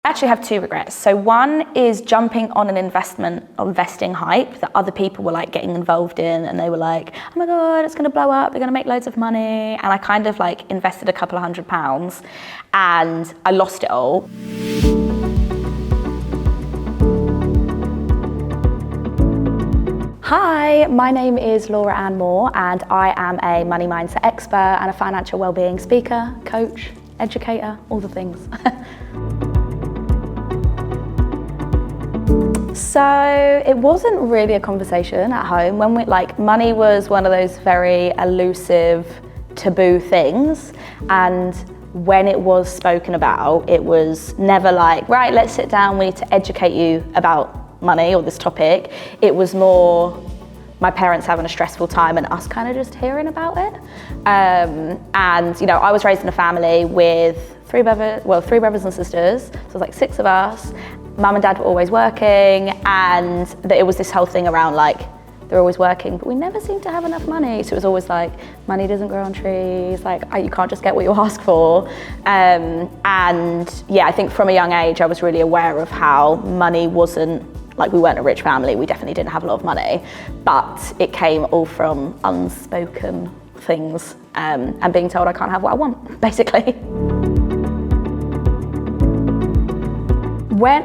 I actually have two regrets. So one is jumping on an investing hype that other people were like getting involved in, and they were like, oh my God, it's gonna blow up, they're gonna make loads of money. And I kind of like invested a couple of £100 and I lost it all. Hi, my name is Laura Ann Moore and I am a money mindset expert and a financial wellbeing speaker, coach, educator, all the things. So it wasn't really a conversation at home. When money was one of those very elusive, taboo things. And when it was spoken about, it was never like, right, let's sit down, we need to educate you about money or this topic. It was more my parents having a stressful time and us kind of just hearing about it. And you know, I was raised in a family with three brothers and sisters. So it was like 6 of us. Mum and dad were always working, and it was this whole thing around like, they're always working, but we never seemed to have enough money. So it was always like, money doesn't grow on trees, like you can't just get what you ask for. And yeah, I think from a young age, I was really aware of how money wasn't, like we weren't a rich family, we definitely didn't have a lot of money, but it came all from unspoken things and being told I can't have what I want, basically.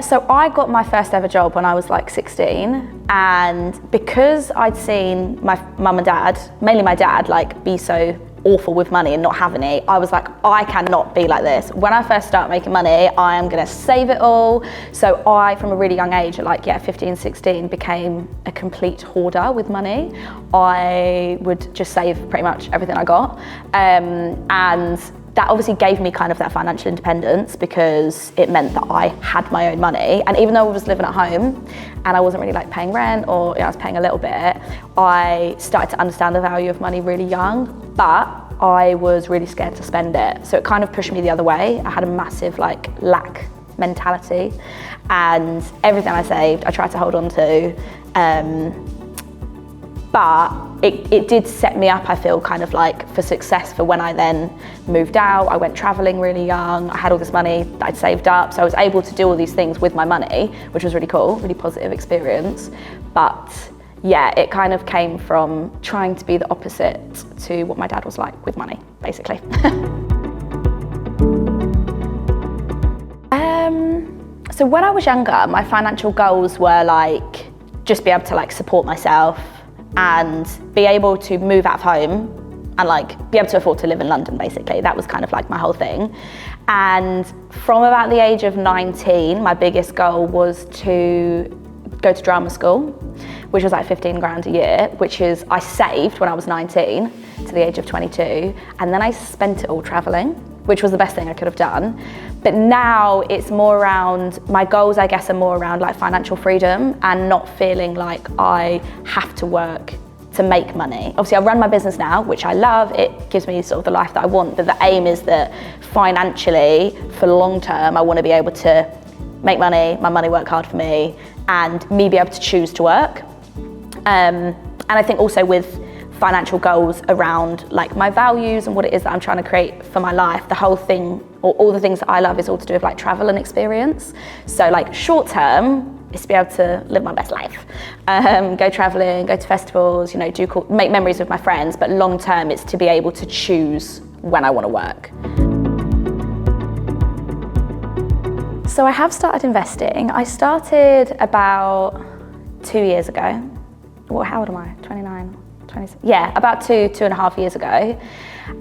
So I got my first ever job when I was like 16, and because I'd seen my mum and dad, mainly my dad, like be so awful with money and not have any, I was like, I cannot be like this. When I first start making money, I am gonna save it all. So I, from a really young age, at like 15, 16, became a complete hoarder with money. I would just save pretty much everything I got. And that obviously gave me kind of that financial independence because it meant that I had my own money. And even though I was living at home and I wasn't really like paying rent, or I was paying a little bit, I started to understand the value of money really young, but I was really scared to spend it. So it kind of pushed me the other way. I had a massive like lack mentality, and everything I saved, I tried to hold on to. But it did set me up, I feel, kind of like for success for when I then moved out. I went traveling really young. I had all this money that I'd saved up. So I was able to do all these things with my money, which was really cool, really positive experience. But yeah, it kind of came from trying to be the opposite to what my dad was like with money, basically. So when I was younger, my financial goals were like, just be able to like support myself and be able to move out of home and like be able to afford to live in London, basically. That was kind of like my whole thing. And from about the age of 19, my biggest goal was to go to drama school, which was like 15 grand a year, which is I saved when I was 19 to the age of 22. And then I spent it all traveling, which was the best thing I could have done. But now it's more around, my goals I guess are more around like financial freedom and not feeling like I have to work to make money. Obviously I run my business now, which I love. It gives me sort of the life that I want, but the aim is that financially, for long term, I want to be able to make money, my money work hard for me, and me be able to choose to work. And I think also with financial goals around like my values and what it is that I'm trying to create for my life, the whole thing, or all the things that I love is all to do with like travel and experience. So like short term is to be able to live my best life, go traveling, go to festivals, you know, make memories with my friends, but long term it's to be able to choose when I want to work. So I have started investing. I started about 2 years ago. Well, how old am I? 29? 20, yeah, about two and a half years ago.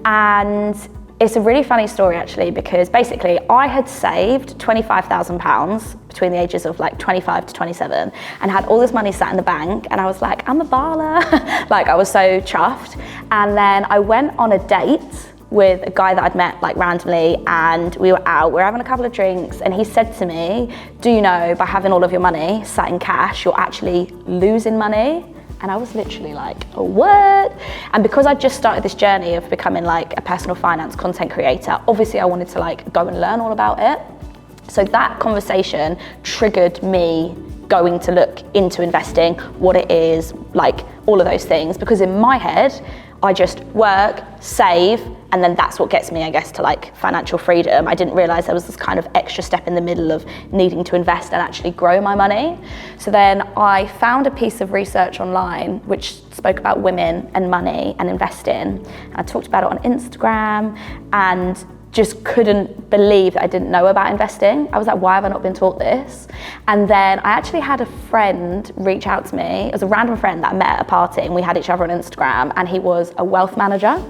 And it's a really funny story actually, because basically I had saved £25,000 between the ages of like 25 to 27 and had all this money sat in the bank, and I was like, I'm a baller. Like I was so chuffed. And then I went on a date with a guy that I'd met like randomly, and we were having a couple of drinks, and he said to me, do you know, by having all of your money sat in cash, you're actually losing money? And I was literally like, oh, what? And because I just started this journey of becoming like a personal finance content creator, obviously I wanted to like go and learn all about it. So that conversation triggered me going to look into investing, what it is, like all of those things, because in my head, I just work, save, and then that's what gets me, I guess, to like financial freedom. I didn't realize there was this kind of extra step in the middle of needing to invest and actually grow my money. So then I found a piece of research online which spoke about women and money and investing. And I talked about it on Instagram and just couldn't believe that I didn't know about investing. I was like, why have I not been taught this? And then I actually had a friend reach out to me. It was a random friend that I met at a party, and we had each other on Instagram, and he was a wealth manager.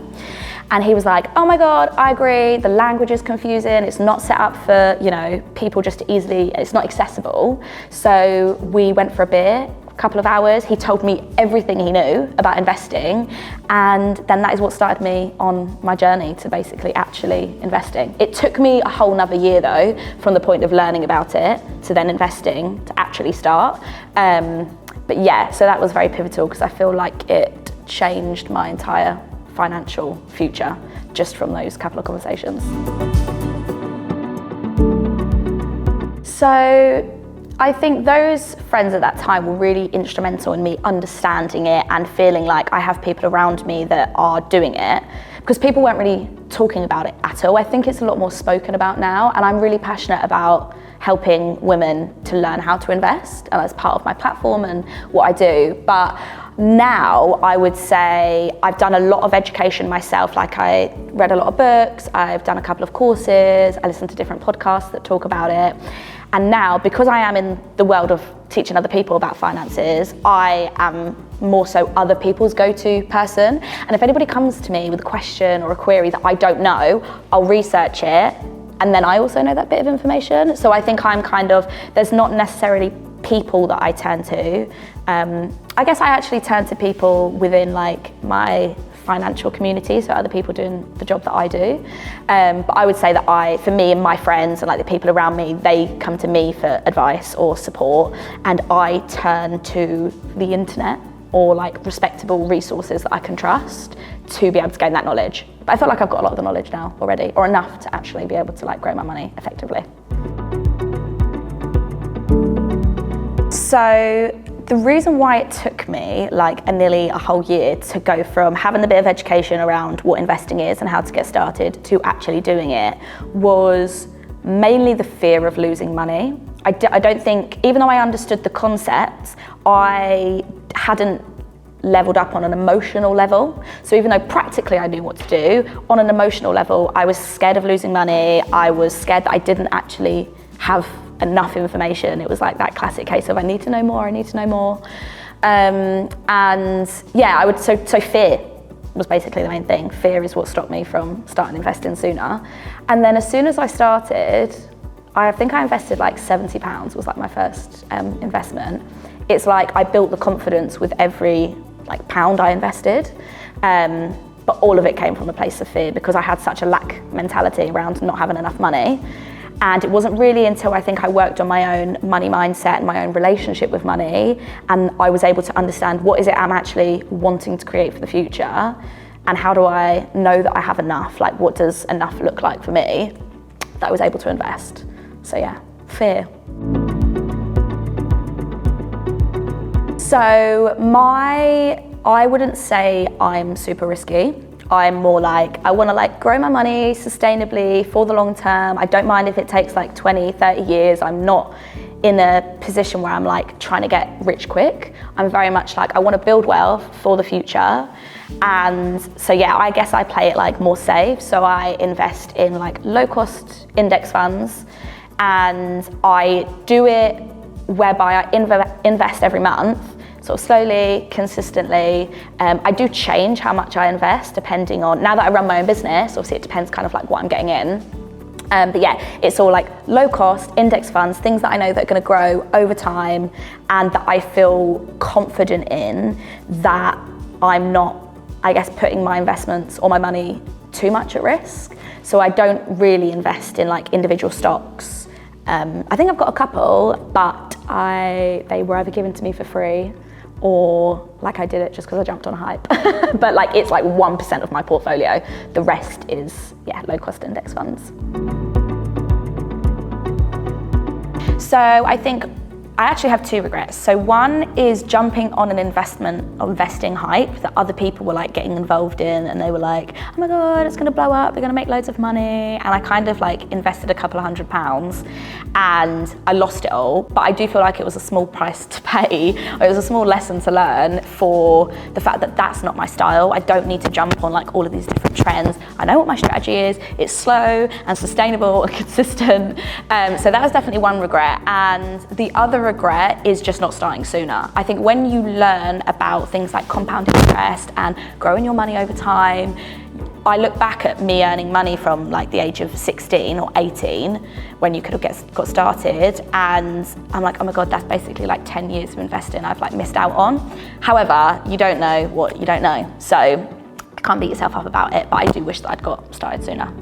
And he was like, oh my God, I agree, the language is confusing, it's not set up for, you know, people just to easily, it's not accessible. So we went for a beer, a couple of hours. He told me everything he knew about investing, and then that is what started me on my journey to basically actually investing. It took me a whole nother year though, from the point of learning about it to then investing to actually start. But yeah, so that was very pivotal because I feel like it changed my entire financial future just from those couple of conversations. So I think those friends at that time were really instrumental in me understanding it and feeling like I have people around me that are doing it, because people weren't really talking about it at all. I think it's a lot more spoken about now, and I'm really passionate about helping women to learn how to invest, and that's part of my platform and what I do. But now I would say I've done a lot of education myself. Like, I read a lot of books, I've done a couple of courses, I listen to different podcasts that talk about it. And now, because I am in the world of teaching other people about finances, I am more so other people's go-to person. And if anybody comes to me with a question or a query that I don't know, I'll research it, and then I also know that bit of information. So I think I'm kind of, there's not necessarily people that I turn to. I guess I actually turn to people within like my financial community, so other people doing the job that I do. But I would say that for me and my friends and like the people around me, they come to me for advice or support, and I turn to the internet or like respectable resources that I can trust to be able to gain that knowledge. But I feel like I've got a lot of the knowledge now already, or enough to actually be able to like grow my money effectively. So the reason why it took me like nearly a whole year to go from having a bit of education around what investing is and how to get started to actually doing it was mainly the fear of losing money. I don't think, even though I understood the concepts, I hadn't leveled up on an emotional level. So even though practically I knew what to do, on an emotional level, I was scared of losing money. I was scared that I didn't actually have enough information. It was like that classic case of I need to know more. And yeah, so fear was basically the main thing. Fear is what stopped me from starting investing sooner. And then as soon as I started, I think I invested like £70 was like my first investment. It's like I built the confidence with every like pound I invested. But all of it came from a place of fear because I had such a lack mentality around not having enough money. And it wasn't really until I think I worked on my own money mindset and my own relationship with money, and I was able to understand what is it I'm actually wanting to create for the future, and how do I know that I have enough, like what does enough look like for me, that I was able to invest. So yeah, fear. So I wouldn't say I'm super risky. I'm more like, I want to like grow my money sustainably for the long term. I don't mind if it takes like 20, 30 years. I'm not in a position where I'm like trying to get rich quick. I'm very much like, I want to build wealth for the future. And so yeah, I guess I play it like more safe. So I invest in like low cost index funds, and I do it whereby I invest every month, sort of slowly, consistently. I do change how much I invest depending on, now that I run my own business, obviously it depends kind of like what I'm getting in. But yeah, it's all like low cost index funds, things that I know that are gonna grow over time and that I feel confident in, that I'm not, I guess, putting my investments or my money too much at risk. So I don't really invest in like individual stocks. I think I've got a couple, but they were either given to me for free or like I did it just because I jumped on a hype. But like it's like 1% of my portfolio. The rest is, yeah, low cost index funds. So I think I actually have two regrets. So one is jumping on an investing hype that other people were like getting involved in, and they were like, oh my God, it's gonna blow up, they're gonna make loads of money. And I kind of like invested a couple of £100 and I lost it all. But I do feel like it was a small price to pay. It was a small lesson to learn for the fact that that's not my style. I don't need to jump on like all of these different trends. I know what my strategy is. It's slow and sustainable and consistent. So that was definitely one regret. And the other regret is just not starting sooner. I think when you learn about things like compound interest and growing your money over time, I look back at me earning money from like the age of 16 or 18 when you could have got started, and I'm like, oh my God, that's basically like 10 years of investing I've like missed out on. However, you don't know what you don't know. So you can't beat yourself up about it, but I do wish that I'd got started sooner.